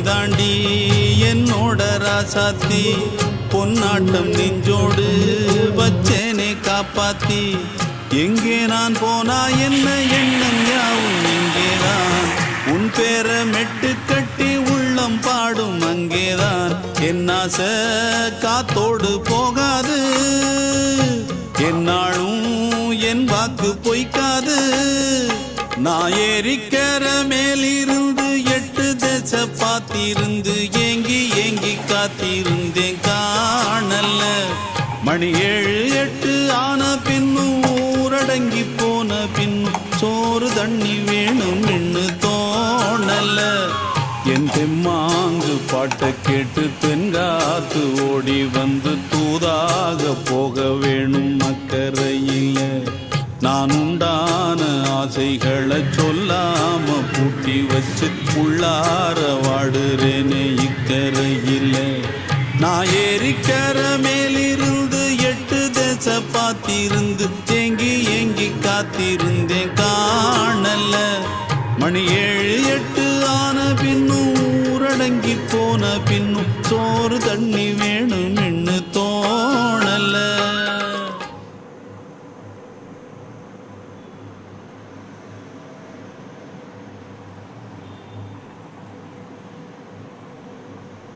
தாண்டி என்னோட ராசாத்தி பொன்னாட்டம் நெஞ்சோடு வச்சேனே காப்பாத்தி எங்கே நான் போனா என்ன எண்ணம் யாவும் இங்கேதான் உன் பேர மெட்டு கட்டி உள்ளம் பாடும் அங்கேதான் என் ஆசை காத்தோடு போகாது என்னாலும் என் வாக்கு பொய்க்காது நான் ஏறிக்கிற மேலிருந்து 8 தேச பார்த்திருந்து ஏங்கி ஏங்கி காத்திருந்தேன் காணல்ல மணி 7 8 ஆன பின்னும் ஊரடங்கி போன பின்னும் சோறு தண்ணி வேணும் என்று தோணல்ல என் தெம்மாங்கு பாட்டை கேட்டு தென்காத்து ஓடி வந்து தூதாக போக வேணும் அக்கறையில் நான் உண்டான ஆசைகளை சொல்லாம பூட்டி வச்சு உள்ளார வாடுறேனே இக்கரையில் நான் ஏறிக்கிற மேலிருந்து 8 தேச பார்த்திருந்து ஏங்கி ஏங்கி காத்திருந்தேன் காணல்ல மணி 7 8 ஆன பின்னும் ஊரடங்கி போன பின்னும் சோறு தண்ணி வேணும்